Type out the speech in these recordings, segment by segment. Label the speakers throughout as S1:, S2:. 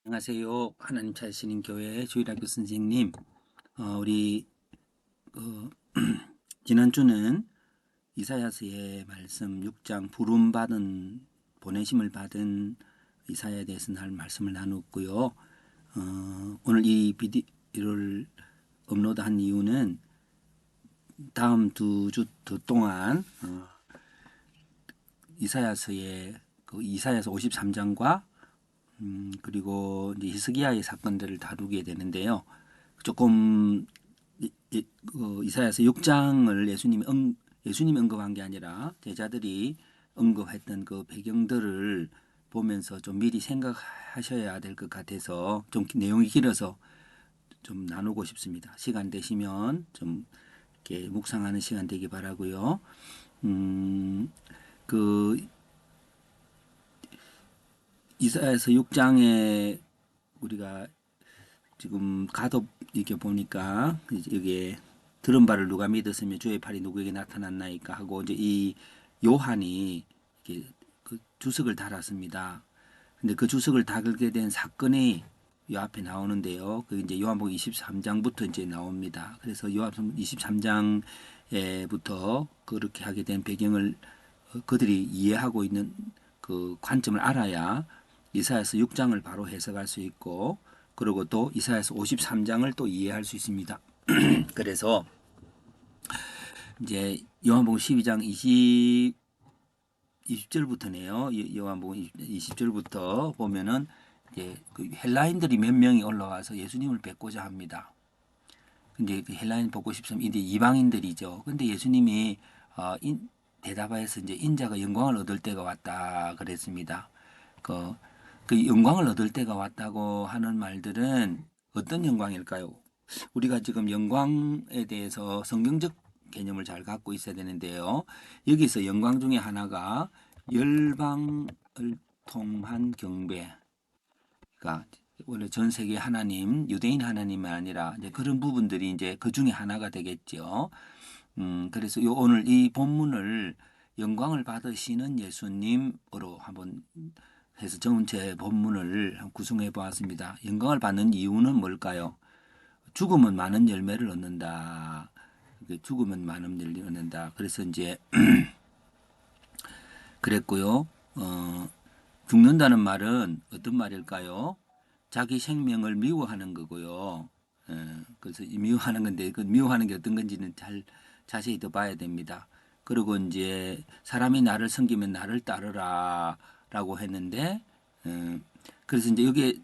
S1: 안녕하세요. 하나님 찾으시는 교회 주일학교 선생님. 우리 지난주는 이사야서의 말씀 6장 보내심을 받은 이사야에 대해서 말씀을 나눴고요. 오늘 이 비디오를 업로드한 이유는 다음 2주 더 동안 이사야서 53장과 그리고 이제 히스기야의 사건들을 다루게 되는데요. 조금 이사야서 6장을 예수님이 언급한 게 아니라 제자들이 언급했던 그 배경들을 보면서 좀 미리 생각하셔야 될 것 같아서 좀 내용이 길어서 좀 나누고 싶습니다. 시간 되시면 좀 이렇게 묵상하는 시간 되기 바라고요. 그 이사야서 6장에 우리가 지금 가도 이렇게 보니까 여기에 들은 바를 누가 믿었으며 주의 팔이 누구에게 나타났나이까 하고 이제 이 요한이 이렇게 그 주석을 달았습니다. 근데 그 주석을 달게 된 사건이 요 앞에 나오는데요. 그 이제 요한복음 23장부터 이제 나옵니다. 그래서 요한복음 23장에부터 그렇게 하게 된 배경을 그들이 이해하고 있는 그 관점을 알아야 이사야서 6장을 바로 해석할 수 있고 그리고 또 이사야서 53장을 또 이해할 수 있습니다. 그래서 이제 요한복음 12장 20절부터네요. 요한복음 20절부터 보면은 이제 그 헬라인들이 몇 명이 올라와서 예수님을 뵙고자 합니다. 근데 그 헬라인 보고 싶으면 이제 이방인들이죠. 근데 예수님이 대답하여서 이제 인자가 영광을 얻을 때가 왔다 그랬습니다. 그, 그 영광을 얻을 때가 왔다고 하는 말들은 어떤 영광일까요? 우리가 지금 영광에 대해서 성경적 개념을 잘 갖고 있어야 되는데요. 여기서 영광 중에 하나가 열방을 통한 경배. 그러니까 원래 전 세계 하나님, 유대인 하나님이 아니라 이제 그런 부분들이 이제 그 중에 하나가 되겠죠. 그래서 오늘 이 본문을 영광을 받으시는 예수님으로 한번 해서 전체 본문을 구성해 보았습니다. 영광을 받는 이유는 뭘까요? 죽으면 많은 열매를 얻는다. 죽으면 많은 열매를 얻는다. 그래서 이제 그랬고요. 죽는다는 말은 어떤 말일까요? 자기 생명을 미워하는 거고요. 그래서 미워하는 건데 그 미워하는 게 어떤 건지는 잘 자세히 더 봐야 됩니다. 그리고 이제 사람이 나를 섬기면 나를 따르라라고 했는데 그래서 이제 여기에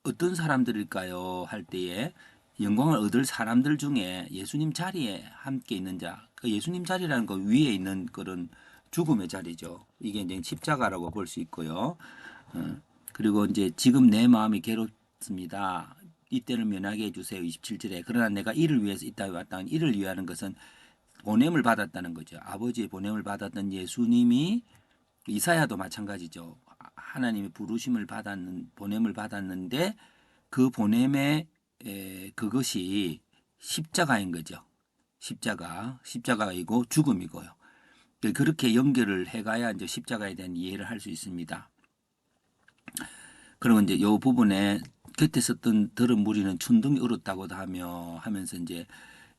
S1: 어떤 사람들일까요? 할 때에 영광을 얻을 사람들 중에 예수님 자리에 함께 있는 자, 그 예수님 자리라는 거 위에 있는 그런 죽음의 자리죠. 이게 이제 십자가라고 볼 수 있고요. 그리고 이제 지금 내 마음이 괴롭습니다. 이때를 면하게 해주세요. 27절에. 그러나 내가 이를 위해서 이 땅에 왔다. 이를 위하는 것은 보냄을 받았다는 거죠. 아버지의 보냄을 받았던 예수님이 이사야도 마찬가지죠. 하나님의 부르심을 보냄을 받았는데 그 보냄의 그것이 십자가인 거죠. 십자가이고 죽음이고요. 그렇게 연결을 해가야 이제 십자가에 대한 이해를 할 수 있습니다. 그러면 이제 요 부분에 곁에 썼던 들은 무리는 천둥이 울었다고도 하면서 이제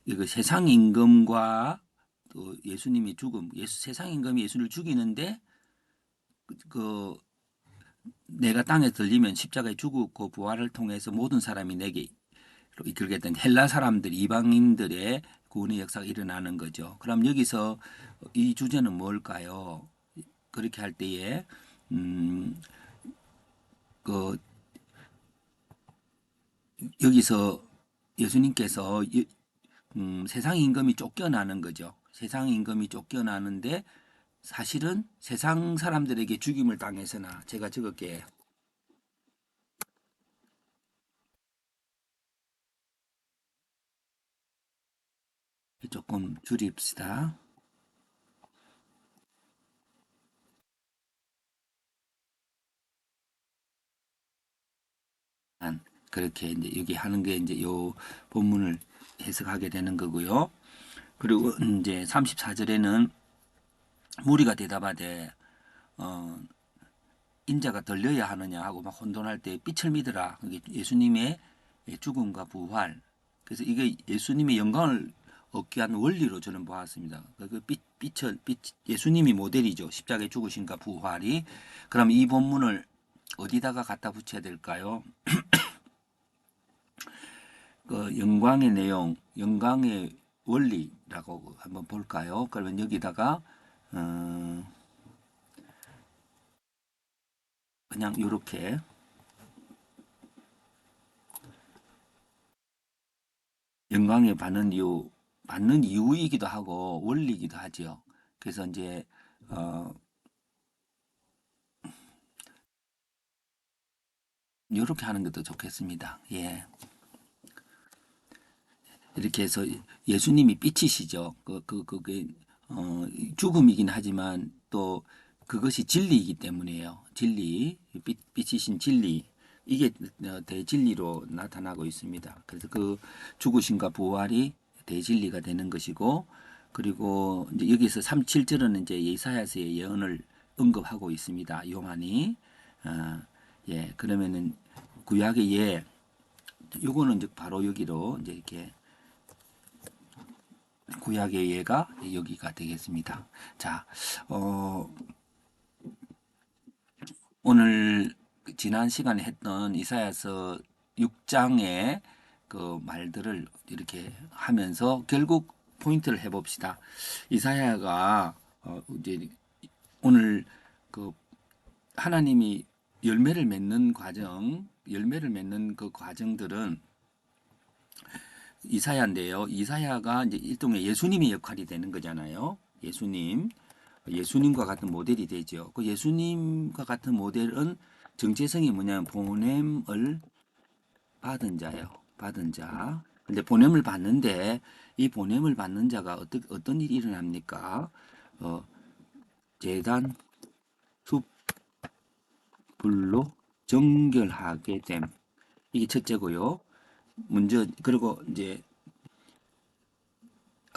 S1: 이거 세상 임금과 또 예수님의 죽음, 세상 임금이 예수를 죽이는데 그 내가 땅에 들리면 십자가에 죽고 부활을 통해서 모든 사람이 내게 이끌겠다는 헬라 사람들, 이방인들의 구원의 역사가 일어나는 거죠. 그럼 여기서 이 주제는 뭘까요? 그렇게 할 때에 그 여기서 예수님께서 세상 임금이 쫓겨나는 거죠. 세상 임금이 쫓겨나는데 사실은 세상 사람들에게 죽임을 당해서나 제가 적을게요. 조금 줄입시다. 그렇게 이제 여기 하는 게 이제 요 본문을 해석하게 되는 거고요. 그리고 이제 34절에는 무리가 대답하되 인자가 들려야 하느냐 하고 막 혼돈할 때 빛을 믿으라. 그게 예수님의 죽음과 부활. 그래서 이게 예수님의 영광을 얻게 한 원리로 저는 보았습니다. 그 빛, 예수님이 모델이죠. 십자가에 죽으신가 부활이. 그럼 이 본문을 어디다가 갖다 붙여야 될까요? 그 영광의 내용, 영광의 원리라고 한번 볼까요? 그러면 여기다가 그냥 이렇게 영광에 받는 이유이기도 하고 원리이기도 하죠. 그래서 이제 이렇게 하는 것도 좋겠습니다. 예. 이렇게 해서 예수님이 빛이시죠. 그게 죽음이긴 하지만 또 그것이 진리이기 때문에요. 진리, 빛이신 진리. 이게 대진리로 나타나고 있습니다. 그래서 그 죽으심과 부활이 대진리가 되는 것이고, 그리고 이제 여기서 37절은 이제 이사야서의 예언을 언급하고 있습니다. 요한이. 예, 그러면은 구약의 예, 요거는 이제 바로 여기로 이제 이렇게 구약의 예가 여기가 되겠습니다. 자, 오늘 지난 시간에 했던 이사야서 6장의 그 말들을 이렇게 하면서 결국 포인트를 해봅시다. 이사야가 이제 오늘 그 하나님이 열매를 맺는 과정, 열매를 맺는 그 과정들은 이사야인데요. 이사야가 이제 일종의 예수님의 역할이 되는 거잖아요. 예수님과 같은 모델이 되죠. 그 예수님과 같은 모델은 정체성이 뭐냐면 보냄을 받은 자예요. 받은 자. 근데 보냄을 받는데 이 보냄을 받는 자가 어떤 일이 일어납니까? 제단 숯불로 정결하게 됨. 이게 첫째고요. 먼저 그리고 이제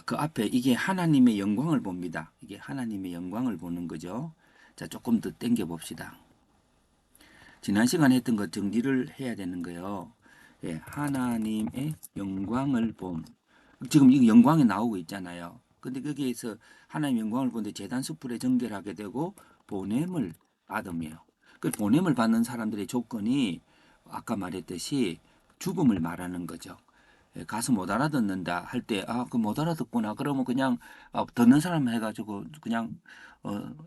S1: 그 앞에 이게 하나님의 영광을 봅니다. 이게 하나님의 영광을 보는 거죠. 자, 조금 더 당겨 봅시다. 지난 시간에 했던 것 정리를 해야 되는 거예요. 예, 하나님의 영광을 봄. 지금 이 영광이 나오고 있잖아요. 근데 거기에서 하나님의 영광을 보는데 제단 수풀에 정결하게 되고 보냄을 받으며. 그 보냄을 받는 사람들의 조건이 아까 말했듯이 죽음을 말하는 거죠. 예, 가서 못 알아듣는다 할 때, 그 못 알아듣구나. 그러면 그냥, 듣는 사람 해가지고, 그냥,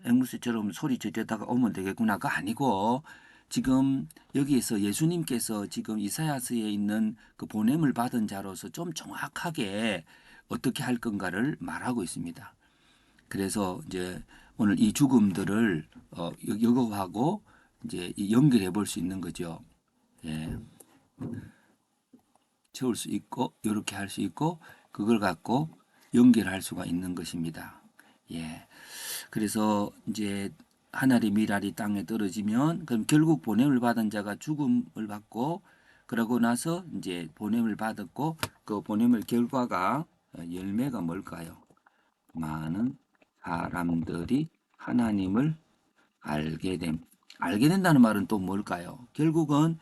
S1: 앵무새처럼 소리 지르다가 오면 되겠구나. 그거 아니고, 지금 여기에서 예수님께서 지금 이사야서에 있는 그 보냄을 받은 자로서 좀 정확하게 어떻게 할 건가를 말하고 있습니다. 그래서 이제 오늘 이 죽음들을, 이거하고 이제 연결해 볼 수 있는 거죠. 예. 채울 수 있고 이렇게 할 수 있고 그걸 갖고 연결할 수가 있는 것입니다. 예. 그래서 이제 하늘의 미랄이 땅에 떨어지면 그럼 결국 보냄을 받은 자가 죽음을 받고 그러고 나서 이제 보냄을 받았고 그 보냄의 결과가 열매가 뭘까요? 많은 사람들이 하나님을 알게 됨. 알게 된다는 말은 또 뭘까요? 결국은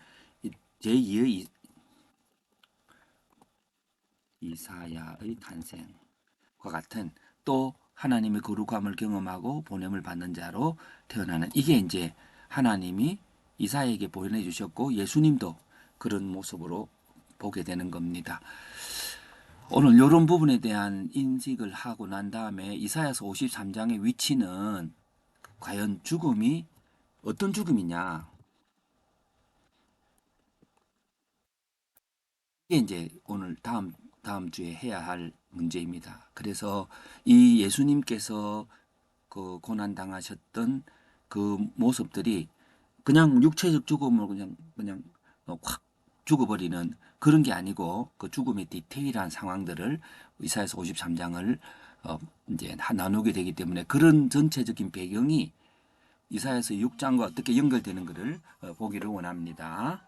S1: 제2의 이사야의 탄생과 같은 또 하나님의 거룩함을 경험하고 보냄을 받는 자로 태어나는 이게 이제 하나님이 이사야에게 보내주셨고 예수님도 그런 모습으로 보게 되는 겁니다. 오늘 이런 부분에 대한 인식을 하고 난 다음에 이사야서 53장의 위치는 과연 죽음이 어떤 죽음이냐 이게 이제 오늘 다음 주에 해야 할 문제입니다. 그래서 이 예수님께서 그 고난 당하셨던 그 모습들이 그냥 육체적 죽음을 그냥 확 죽어버리는 그런 게 아니고 그 죽음의 디테일한 상황들을 이사야서 53장을 이제 나누게 되기 때문에 그런 전체적인 배경이 이사야서 6장과 어떻게 연결되는 것을 보기를 원합니다.